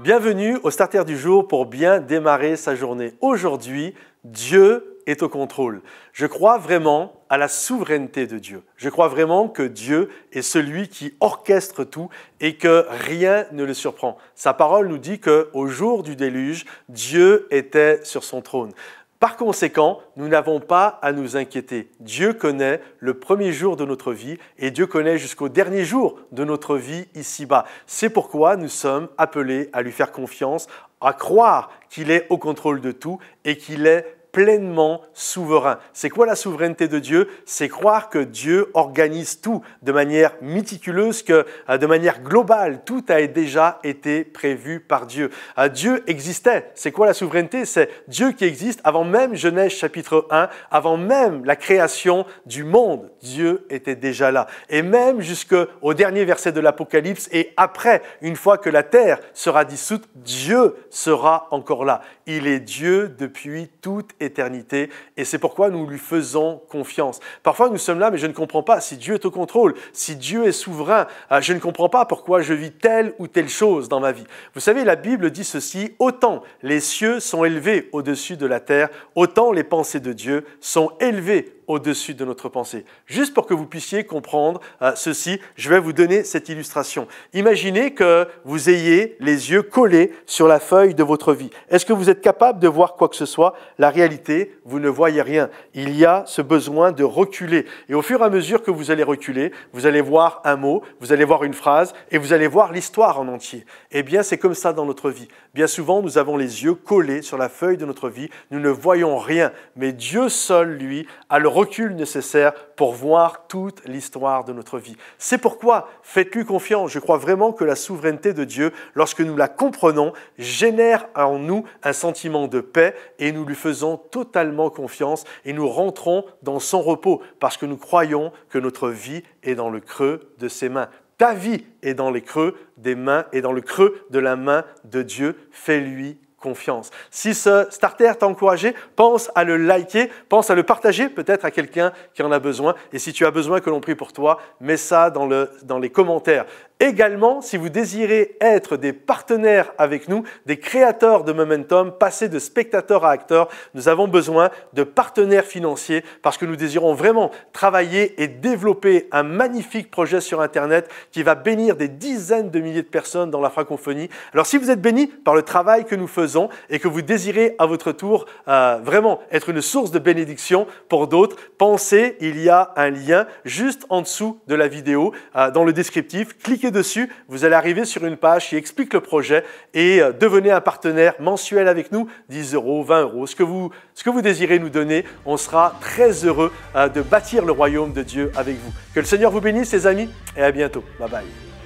Bienvenue au Starter du jour pour bien démarrer sa journée. Aujourd'hui, Dieu est au contrôle. Je crois vraiment à la souveraineté de Dieu. Je crois vraiment que Dieu est celui qui orchestre tout et que rien ne le surprend. Sa parole nous dit qu'au jour du déluge, Dieu était sur son trône. Par conséquent, nous n'avons pas à nous inquiéter. Dieu connaît le premier jour de notre vie et Dieu connaît jusqu'au dernier jour de notre vie ici-bas. C'est pourquoi nous sommes appelés à lui faire confiance, à croire qu'il est au contrôle de tout et qu'il est pleinement souverain. C'est quoi la souveraineté de Dieu? C'est croire que Dieu organise tout de manière méticuleuse, que de manière globale, tout a déjà été prévu par Dieu. Dieu existait. C'est quoi la souveraineté? C'est Dieu qui existe avant même Genèse chapitre 1, avant même la création du monde. Dieu était déjà là. Et même jusqu'au dernier verset de l'Apocalypse et après, une fois que la terre sera dissoute, Dieu sera encore là. Il est Dieu depuis toute éternité et c'est pourquoi nous lui faisons confiance. Parfois nous sommes là mais je ne comprends pas si Dieu est au contrôle, si Dieu est souverain, je ne comprends pas pourquoi je vis telle ou telle chose dans ma vie. Vous savez, la Bible dit ceci: autant les cieux sont élevés au-dessus de la terre, autant les pensées de Dieu sont élevées au-dessus de notre pensée. Juste pour que vous puissiez comprendre ceci, je vais vous donner cette illustration. Imaginez que vous ayez les yeux collés sur la feuille de votre vie. Est-ce que vous êtes capable de voir quoi que ce soit? La réalité, vous ne voyez rien. Il y a ce besoin de reculer. Et au fur et à mesure que vous allez reculer, vous allez voir un mot, vous allez voir une phrase et vous allez voir l'histoire en entier. Eh bien, c'est comme ça dans notre vie. Bien souvent, nous avons les yeux collés sur la feuille de notre vie. Nous ne voyons rien. Mais Dieu seul, lui, a le recul nécessaire pour voir toute l'histoire de notre vie. C'est pourquoi faites-lui confiance. Je crois vraiment que la souveraineté de Dieu, lorsque nous la comprenons, génère en nous un sentiment de paix et nous lui faisons totalement confiance et nous rentrons dans son repos parce que nous croyons que notre vie est dans le creux de ses mains. Ta vie est dans les creux des mains et dans le creux de la main de Dieu. Fais-lui confiance. Si ce starter t'a encouragé, pense à le liker, pense à le partager peut-être à quelqu'un qui en a besoin. Et si tu as besoin que l'on prie pour toi, mets ça dans les commentaires. Également, si vous désirez être des partenaires avec nous, des créateurs de Momentum, passer de spectateurs à acteurs, nous avons besoin de partenaires financiers parce que nous désirons vraiment travailler et développer un magnifique projet sur Internet qui va bénir des dizaines de milliers de personnes dans la francophonie. Alors, si vous êtes bénis par le travail que nous faisons et que vous désirez à votre tour vraiment être une source de bénédiction pour d'autres, pensez, il y a un lien juste en dessous de la vidéo dans le descriptif. Cliquez dessus, vous allez arriver sur une page qui explique le projet et devenez un partenaire mensuel avec nous, 10 €, 20 €, ce que vous désirez nous donner. On sera très heureux de bâtir le royaume de Dieu avec vous. Que le Seigneur vous bénisse, les amis, et à bientôt. Bye bye.